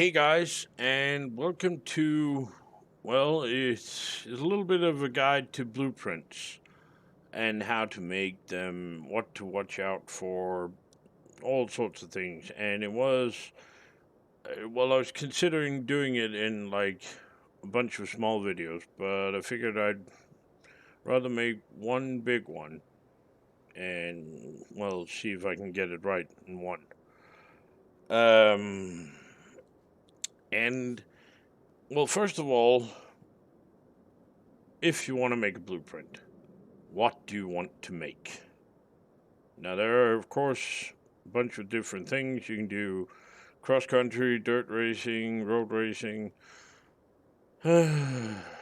Hey guys, and welcome to, well, it's a little bit of a guide to blueprints and how to make them, what to watch out for, all sorts of things. And it was, well, I was considering doing it in like a bunch of small videos, but I figured I'd rather make one big one and, well, see if I can get it right in one. Um, and, well, first of all, if you want to make a blueprint, what do you want to make? Now, there are, of course, a bunch of different things. You can do cross country, dirt racing, road racing,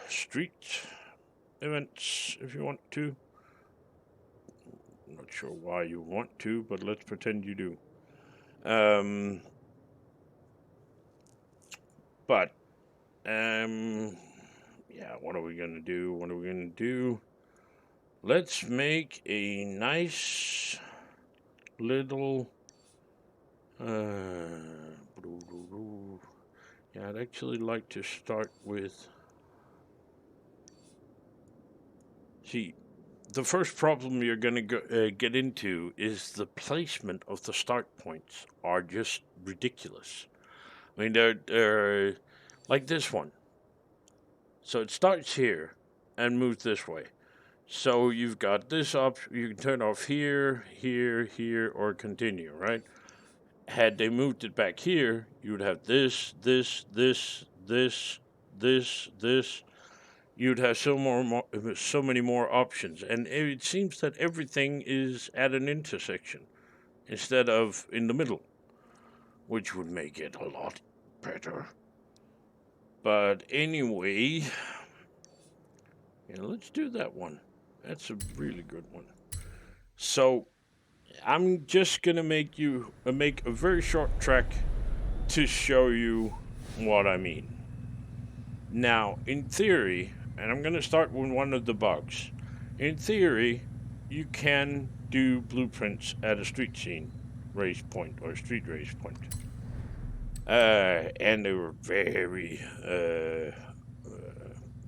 street events if you want to. I'm not sure why you want to, but let's pretend you do. Um, but, yeah, what are we going to do? What are we going to do? Let's make a nice little yeah, I'd actually like to start with. See, the first problem you're going to get into is the placement of the start points are just ridiculous. I mean, they're like this one. So it starts here and moves this way. So you've got this option. You can turn off here, here, here, or continue, right? Had they moved it back here, you would have this. You'd have so many more options, and it seems that everything is at an intersection instead of in the middle, which would make it a lot better. But anyway, yeah, let's do that one. That's a really good one. So I'm just gonna make a very short track to show you what I mean. Now, in theory, and I'm going to start with one of the bugs. In theory, you can do blueprints at a street scene race point or street race point. And they were I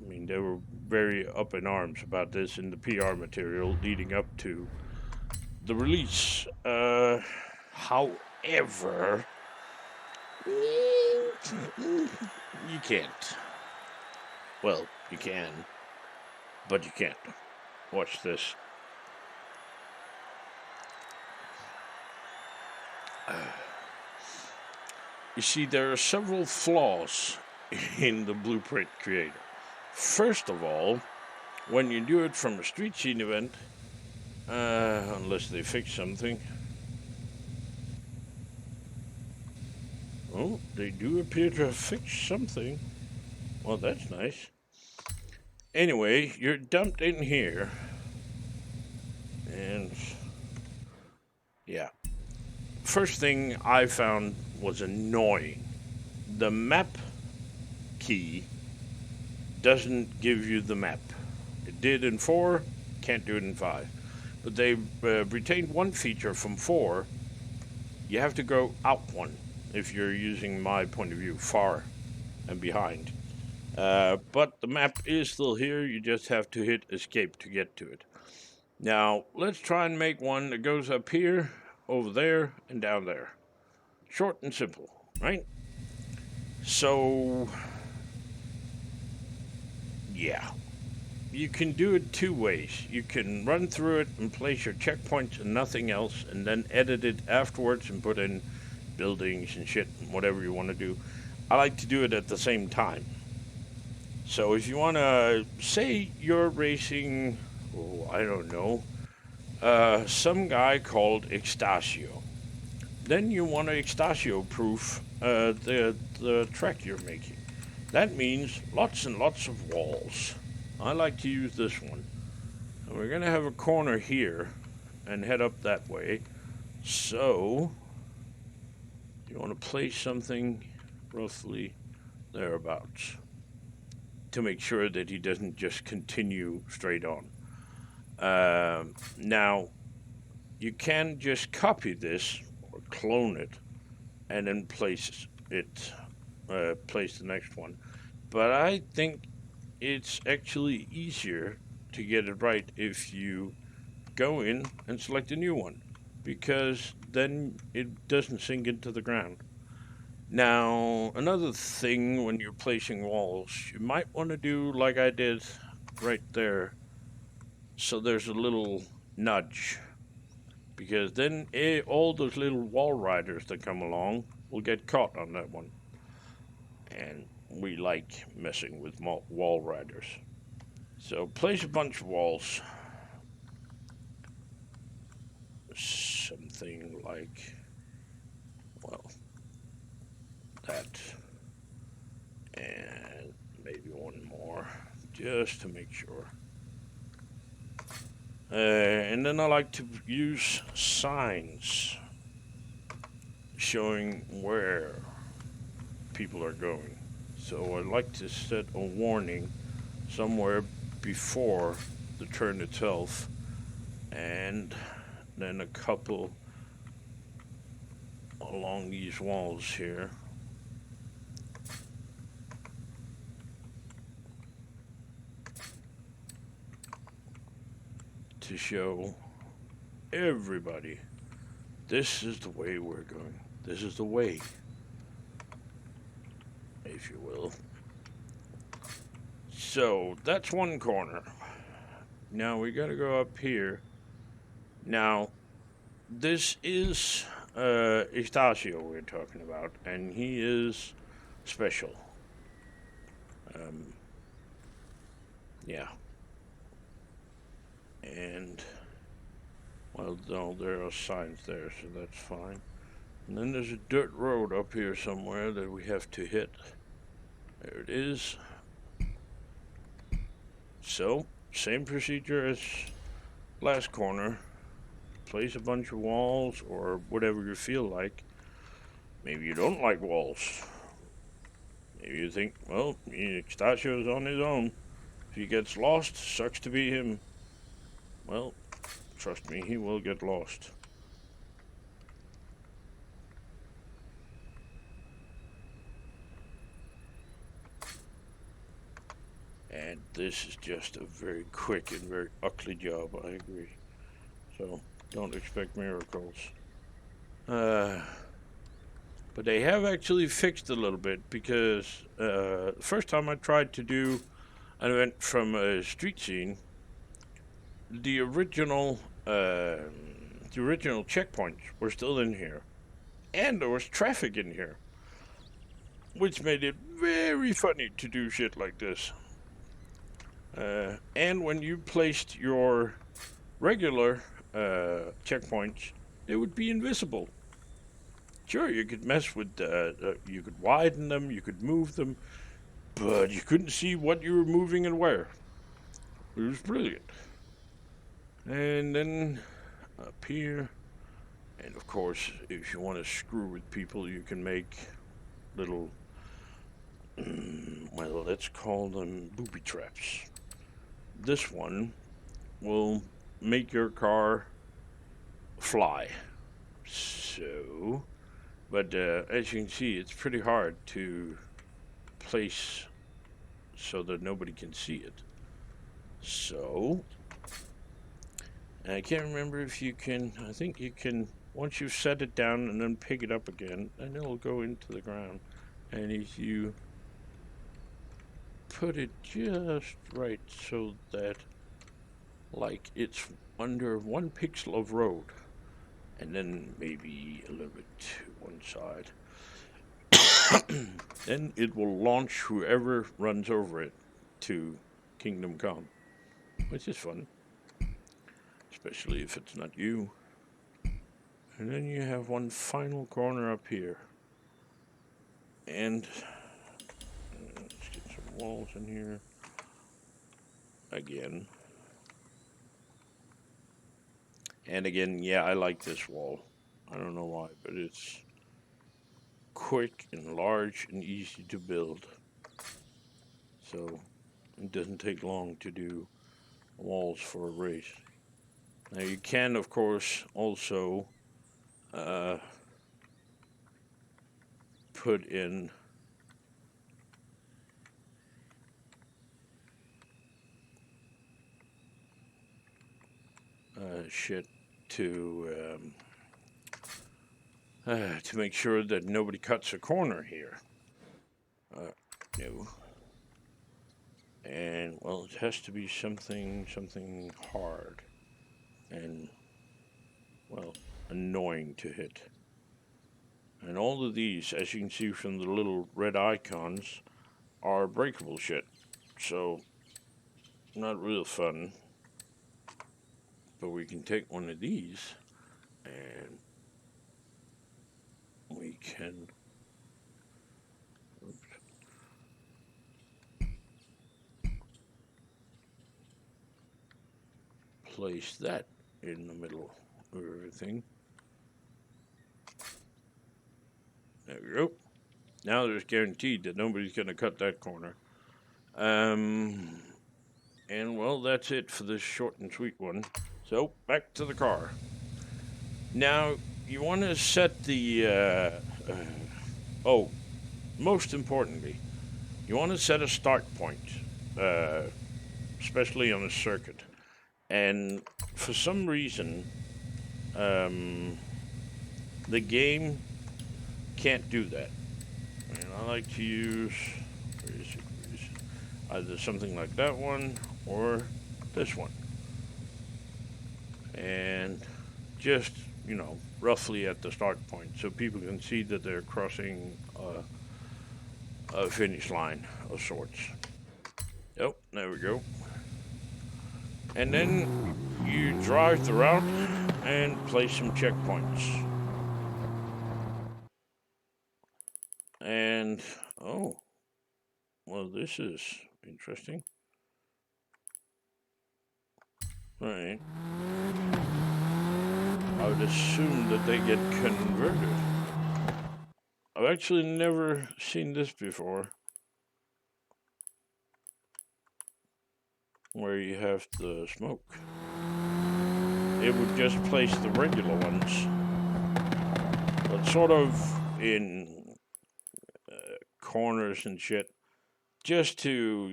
mean, they were very up in arms about this in the PR material leading up to the release. However, you can't. Well, you can, but you can't. Watch this. You see, there are several flaws in the blueprint creator. First of all, when you do it from a street scene event, unless they fix something. Oh, they do appear to have fixed something. Well, that's nice. Anyway, you're dumped in here. And yeah. First thing I found was annoying. The map key doesn't give you the map. It did in 4, can't do it in 5. But they retained one feature from 4. You have to go out one if you're using my point of view, far and behind. But the map is still here. You just have to hit escape to get to it. Now, let's try and make one that goes up here, over there, and down there. Short and simple, right? So, yeah. You can do it two ways. You can run through it and place your checkpoints and nothing else, and then edit it afterwards and put in buildings and shit, and whatever you want to do. I like to do it at the same time. So if you want to, say you're racing, oh, I don't know, some guy called Extasio. Then you want to Extasio proof the track you're making. That means lots and lots of walls. I like to use this one. And we're going to have a corner here and head up that way. So, you want to place something roughly thereabouts to make sure that he doesn't just continue straight on. Now, you can just copy this or clone it and then place it place the next one. But I think it's actually easier to get it right if you go in and select a new one, because then it doesn't sink into the ground. Now, another thing when you're placing walls, you might want to do like I did right there. So there's a little nudge, because then all those little wall riders that come along will get caught on that one. And we like messing with wall riders. So place a bunch of walls. Something like, well, that. And maybe one more, just to make sure. And then I like to use signs showing where people are going. So I like to set a warning somewhere before the turn itself, and then a couple along these walls here. To show everybody, this is the way we're going. This is the way, if you will. So that's one corner. Now we gotta go up here. Now, this is Estacio we're talking about, and he is special. Um, yeah. And, well, no, there are signs there, so that's fine. And then there's a dirt road up here somewhere that we have to hit. There it is. So, same procedure as last corner. Place a bunch of walls or whatever you feel like. Maybe you don't like walls. Maybe you think, well, Stachio's on his own. If he gets lost, sucks to be him. Well, trust me, he will get lost. And this is just a very quick and very ugly job, I agree. So, don't expect miracles. But they have actually fixed a little bit, because the first time I tried to do an event from a street scene, the original checkpoints were still in here, and there was traffic in here, which made it very funny to do shit like this. And when you placed your regular checkpoints, they would be invisible. Sure, you could mess with, you could widen them, you could move them, but you couldn't see what you were moving and where. It was brilliant. And then up here, and of course, if you want to screw with people, you can make little, well, let's call them booby traps. This one will make your car fly. So, but as you can see, it's pretty hard to place so that nobody can see it. So, I can't remember if you can, I think you can, once you've set it down and then pick it up again, and it'll go into the ground. And if you put it just right so that, like, it's under 1 pixel of road, and then maybe a little bit to one side, then it will launch whoever runs over it to Kingdom Come, which is fun, especially if it's not you. And then you have one final corner up here, and let's get some walls in here again. And again, yeah, I like this wall. I don't know why, but it's quick and large and easy to build. So it doesn't take long to do walls for a race. Now you can, of course, also put in shit to make sure that nobody cuts a corner here. No. And, well, it has to be something hard and, well, annoying to hit. And all of these, as you can see from the little red icons, are breakable shit. So, not real fun. But we can take one of these and we can place that in the middle of everything. There we go. Now there's guaranteed that nobody's going to cut that corner. And, well, that's it for this short and sweet one. So, back to the car. Now, you want to set the, most importantly, you want to set a start point, especially on a circuit. And for some reason, the game can't do that. And I like to use, where is it? Either something like that one or this one. And just, roughly at the start point so people can see that they're crossing a finish line of sorts. Oh, there we go. And then you drive the route and place some checkpoints. And, oh, well, this is interesting. Right. I would assume that they get converted. I've actually never seen this before, where you have the smoke. It would just place the regular ones, but sort of in corners and shit, just to,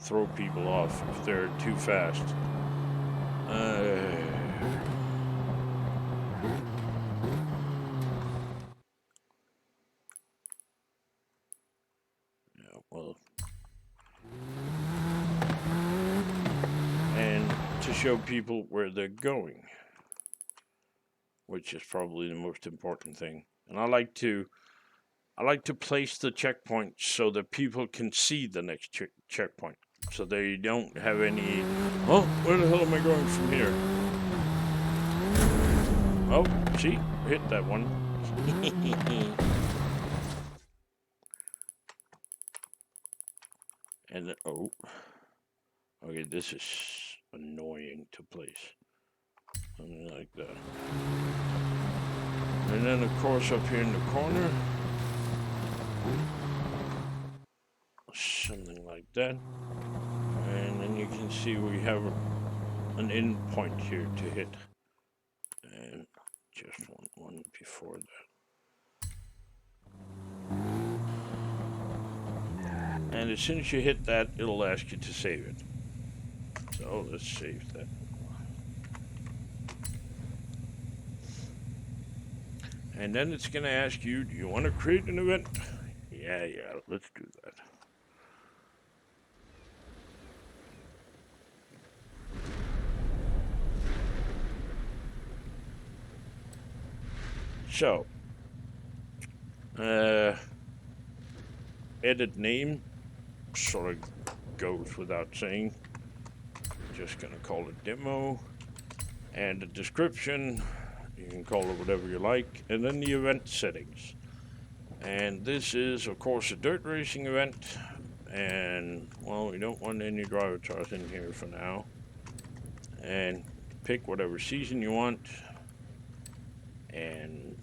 throw people off if they're too fast. Yeah, well, and to show people where they're going, which is probably the most important thing. And I like to place the checkpoint so that people can see the next checkpoint, so they don't have any, oh, where the hell am I going from here? Oh, see, hit that one. And then, oh, okay, this is annoying to place. Something like that. And then, of course, up here in the corner, something like that. And then you can see we have an end point here to hit. And just one before that. And as soon as you hit that, it'll ask you to save it. So let's save that. And then it's going to ask you, do you want to create an event? Yeah, let's do that. So, edit name sort of goes without saying. Just going to call it demo. And the description, you can call it whatever you like. And then the event settings. And this is, of course, a dirt racing event. And, well, we don't want any driver cars in here for now. And pick whatever season you want. And,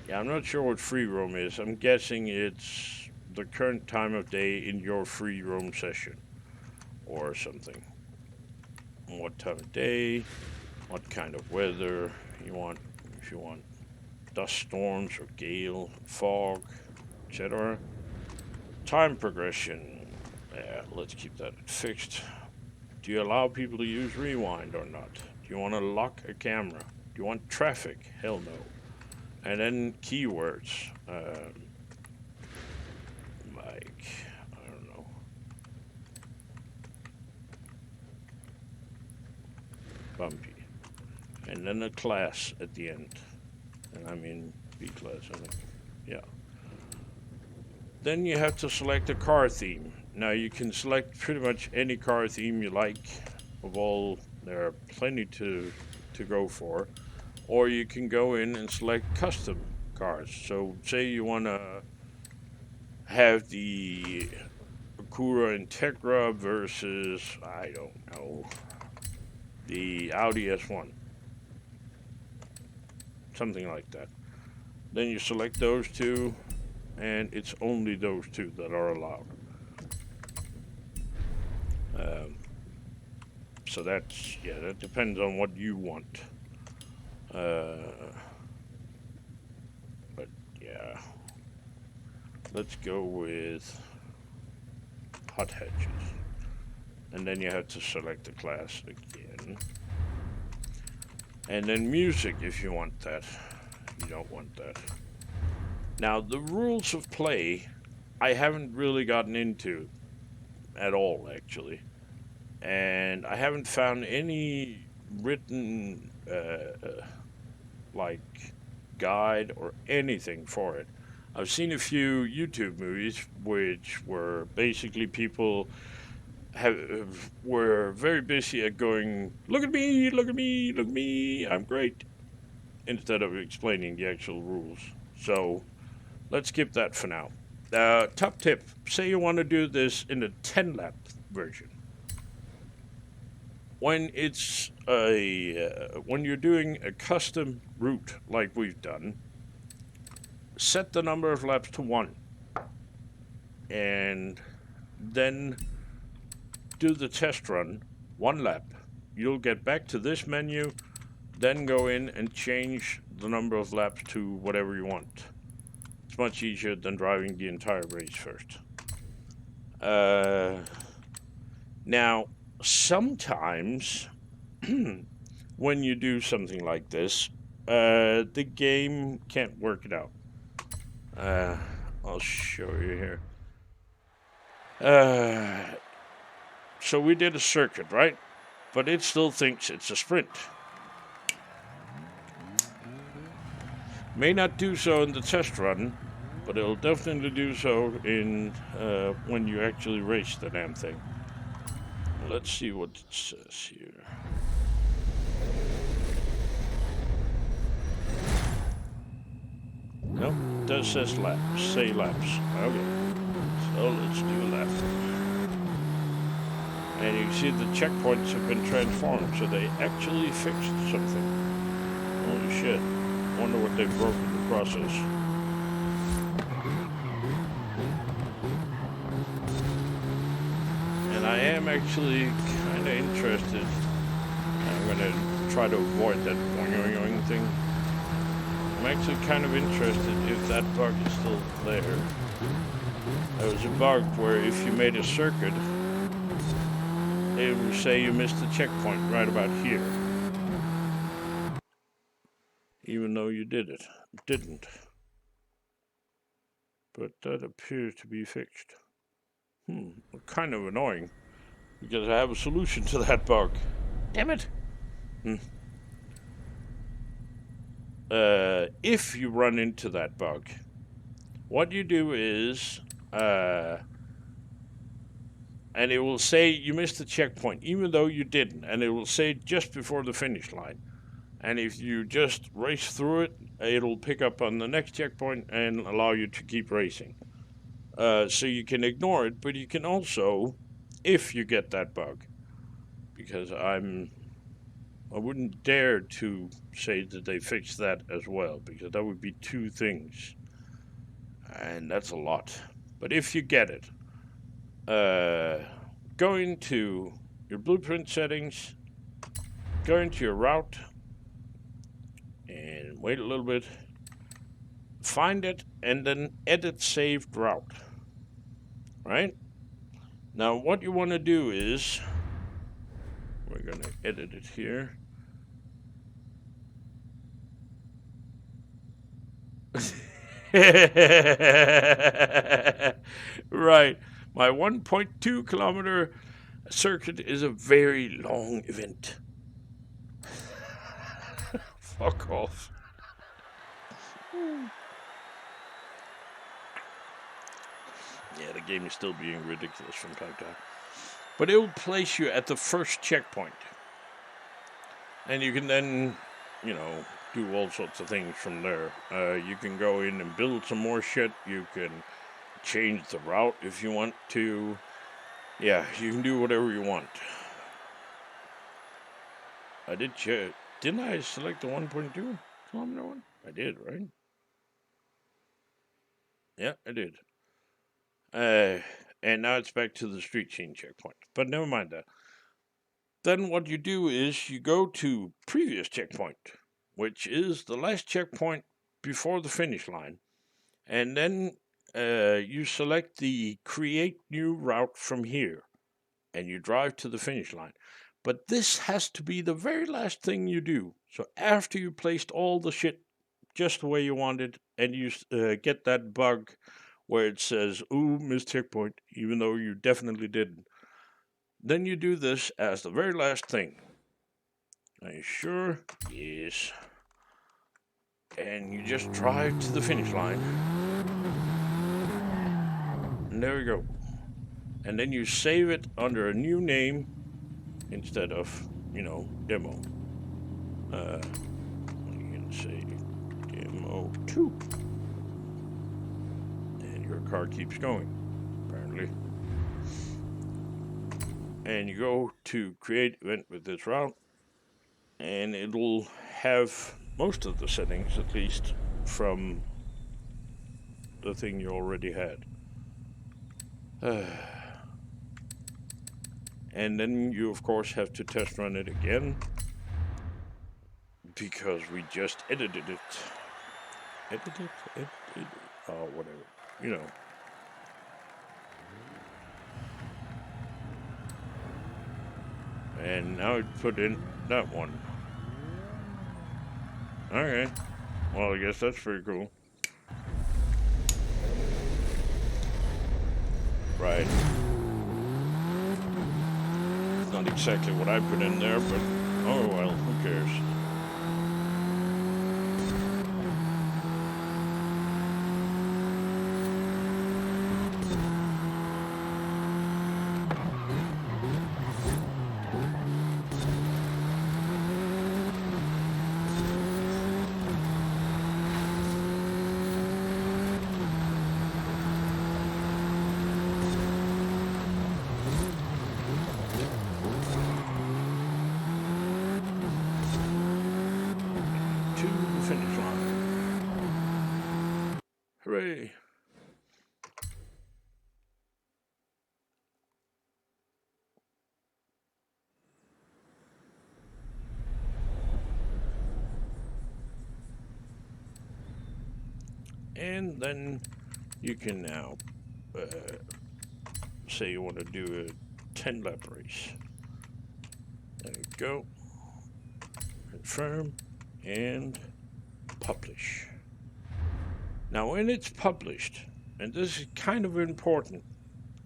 yeah, I'm not sure what free roam is. I'm guessing it's the current time of day in your free roam session or something. What time of day, what kind of weather you want, if you want dust storms or gale, fog, etc. Time progression, let's keep that fixed. Do you allow people to use rewind or not? Do you want to lock a camera? Do you want traffic? Hell no. And then keywords. Like, I don't know. Bumpy. And then a class at the end. And I mean B class, I think. Yeah. Then you have to select a car theme. Now you can select pretty much any car theme you like. Of all, there are plenty to go for. Or you can go in and select custom cars. So say you want to have the Acura Integra versus, I don't know, the Audi S1. Something like that. Then you select those two, and it's only those two that are allowed. So that's, yeah, that depends on what you want. But yeah, let's go with hot hatches. And then you have to select the class again. And then music if you want that. You don't want that. Now, the rules of play, I haven't really gotten into at all, actually. And I haven't found any written, like, guide or anything for it. I've seen a few YouTube movies which were basically people were very busy at going, look at me, look at me, look at me, I'm great, instead of explaining the actual rules. So let's skip that for now. Top tip, say you want to do this in a 10-lap version. When it's when you're doing a custom route like we've done, set the number of laps to 1. And then do the test run, 1 lap. You'll get back to this menu, then go in and change the number of laps to whatever you want. It's much easier than driving the entire race first. Now, sometimes when you do something like this, the game can't work it out. I'll show you here. So we did a circuit, right? But it still thinks it's a sprint. May not do so in the test run, but it'll definitely do so in when you actually race the damn thing. Let's see what it says here. Nope, it does say laps. Say laps. Okay, so let's do a lap. And you can see the checkpoints have been transformed, so they actually fixed something. Holy shit. Wonder what they've broken in the process. And I am actually kind of interested. I'm going to try to avoid that boing thing. I'm actually kind of interested if that bug is still there. There was a bug where if you made a circuit, it would say you missed the checkpoint right about here. Even though you didn't. But that appears to be fixed. Kind of annoying, because I have a solution to that bug. Damn it! If you run into that bug, what you do is, and it will say you missed the checkpoint, even though you didn't, and it will say just before the finish line. And if you just race through it, it'll pick up on the next checkpoint and allow you to keep racing. So you can ignore it, but you can also, if you get that bug, because I wouldn't dare to say that they fixed that as well, because that would be 2 things, and that's a lot. But if you get it, go into your blueprint settings, go into your route, and wait a little bit, find it, and then edit saved route. Right? Now what you want to do is, we're going to edit it here. Right. My 1.2 kilometer circuit is a very long event. Fuck off. Yeah, the game is still being ridiculous from time to time. But it will place you at the first checkpoint. And you can then, you know, do all sorts of things from there. You can go in and build some more shit. You can change the route if you want to. Yeah, you can do whatever you want. I did check. Didn't I select the 1.2 kilometer one? I did, right? Yeah, I did. Uh, and now it's back to the street scene checkpoint. But never mind that. Then what you do is you go to previous checkpoint, which is the last checkpoint before the finish line. And then you select the create new route from here. And you drive to the finish line. But this has to be the very last thing you do. So after you placed all the shit just the way you wanted, and you get that bug where it says, ooh, missed checkpoint, even though you definitely didn't, then you do this as the very last thing. Are you sure? Yes. And you just drive to the finish line. And there we go. And then you save it under a new name instead of, you know, demo. What are you going to say? Demo 2. And your car keeps going, apparently. And you go to create event with this route, and it'll have most of the settings, at least, from the thing you already had. And then you, of course, have to test run it again, because we just edited it. Edited? Oh, whatever. You know. And now it put in that one. Okay. Well, I guess that's pretty cool. Right. It's not exactly what I put in there, but oh well, who cares? Finish line. Hooray. And then you can now say you want to do a 10 lap race. There you go. Confirm and publish. Now, when it's published, and this is kind of important,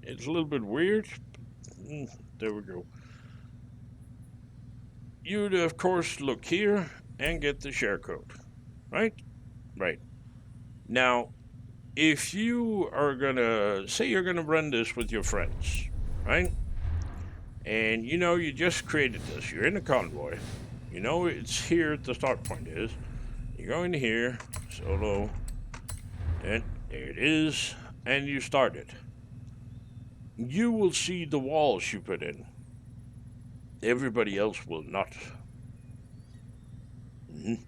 it's a little bit weird. There we go. You'd, of course, look here and get the share code, right? Right. Now, if you are gonna, say you're gonna run this with your friends, right? And you know, you just created this, you're in a convoy, you know it's here the start point is, you go into here, solo, and there it is, and you start it. You will see the walls you put in. Everybody else will not. You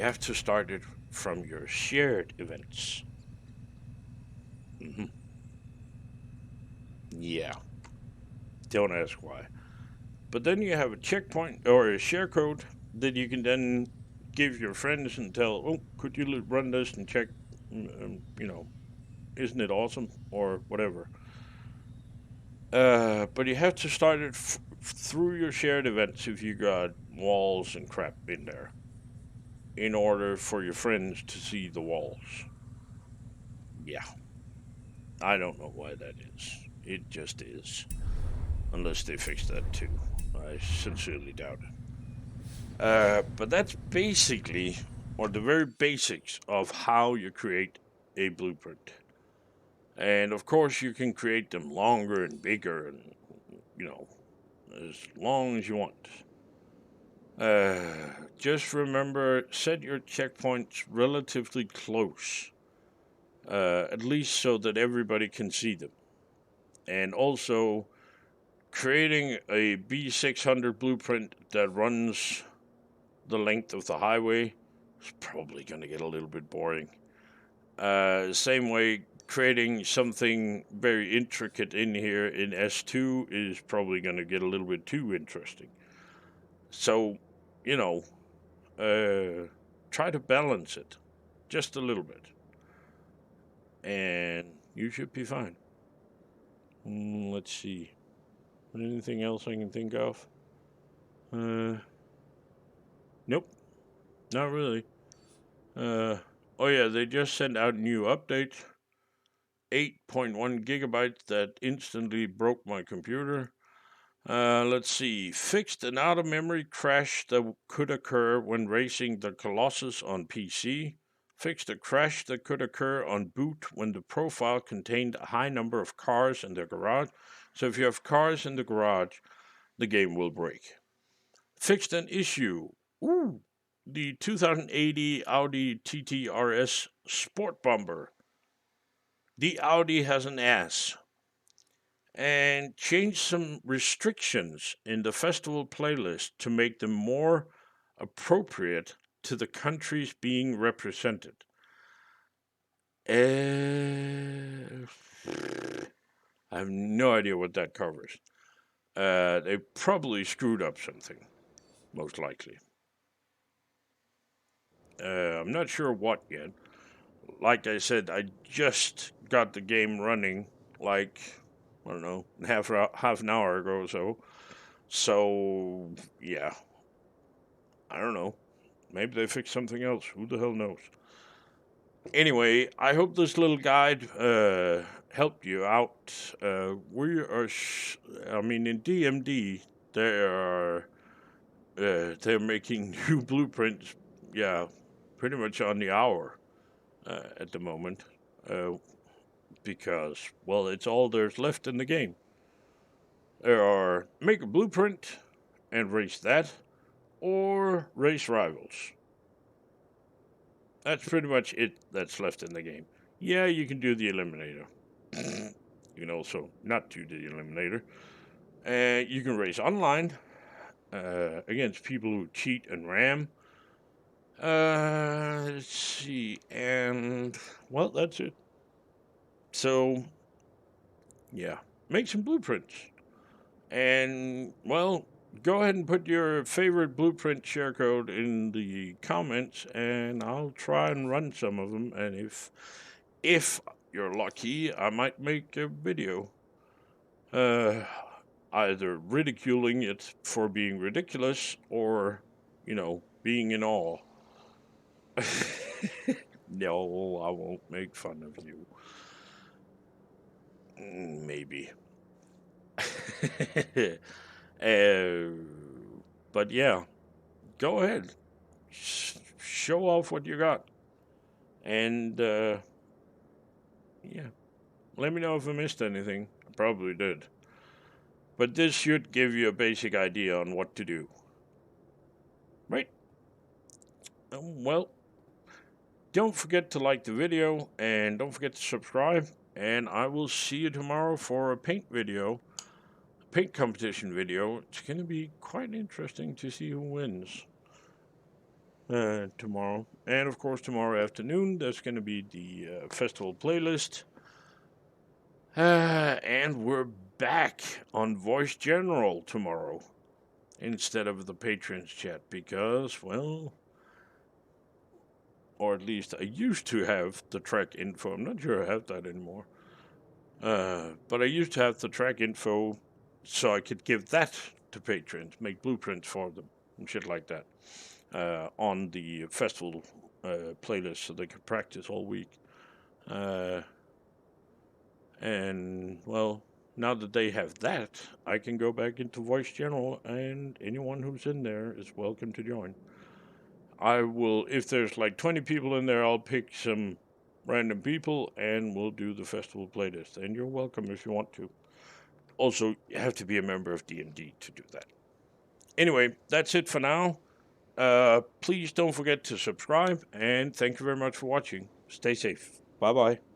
have to start it from your shared events. Yeah. Don't ask why. But then you have a checkpoint or a share code that you can then give your friends and tell, oh, could you run this and check, you know, isn't it awesome? Or whatever. But you have to start it through your shared events if you got walls and crap in there, in order for your friends to see the walls. Yeah, I don't know why that is. It just is. Unless they fix that too. I sincerely doubt it. But that's basically, or the very basics of how you create a blueprint. And of course, you can create them longer and bigger and, you know, as long as you want. Just remember, set your checkpoints relatively close, at least so that everybody can see them. And also, creating a B600 blueprint that runs the length of the highway is probably going to get a little bit boring. Same way, creating something very intricate in here in S2 is probably going to get a little bit too interesting. So, you know, try to balance it just a little bit, and you should be fine. Let's see. Anything else I can think of? Nope, not really. Oh yeah, they just sent out a new update, 8.1 gigabytes that instantly broke my computer. Let's see. Fixed an out of memory crash that could occur when racing the Colossus on PC. Fixed a crash that could occur on boot when the profile contained a high number of cars in the garage. So if you have cars in the garage, the game will break. Fixed an issue. Ooh, the 2080 Audi TT-RS Sport Bomber. The Audi has an ass. And changed some restrictions in the festival playlist to make them more appropriate to the countries being represented. I have no idea what that covers. They probably screwed up something, most likely. I'm not sure what yet. Like I said, I just got the game running, like, I don't know, half an hour ago or so. So, yeah, I don't know. Maybe they fixed something else. Who the hell knows? Anyway, I hope this little guide helped you out. In DMD, they're making new blueprints. Yeah, pretty much on the hour at the moment, uh, because well, it's all there's left in the game. There are make a blueprint and race that, or race rivals. That's pretty much it that's left in the game. Yeah, you can do the Eliminator. You can also not do the Eliminator. You can race online against people who cheat and ram. Let's see. And, well, that's it. So, yeah. Make some blueprints. And, well, go ahead and put your favorite blueprint share code in the comments, and I'll try and run some of them. And if you're lucky, I might make a video, uh, either ridiculing it for being ridiculous or, being in awe. No, I won't make fun of you. Maybe. uh, but yeah, go ahead. Show off what you got. And, yeah, let me know if I missed anything. I probably did. But this should give you a basic idea on what to do. Right? Well, don't forget to like the video and don't forget to subscribe. And I will see you tomorrow for a paint video, paint competition video. It's going to be quite interesting to see who wins tomorrow. And of course, tomorrow afternoon, there's going to be the festival playlist. And we're back on Voice General tomorrow instead of the Patrons chat because, well, or at least I used to have the track info. I'm not sure I have that anymore. But I used to have the track info so I could give that to patrons, make blueprints for them and shit like that on the festival playlist so they could practice all week. And, well, now that they have that, I can go back into Voice General, and anyone who's in there is welcome to join. I will, if there's like 20 people in there, I'll pick some random people and we'll do the festival playlist. And you're welcome if you want to. Also, you have to be a member of D&D to do that. Anyway, that's it for now. Please don't forget to subscribe, and thank you very much for watching. Stay safe. Bye-bye.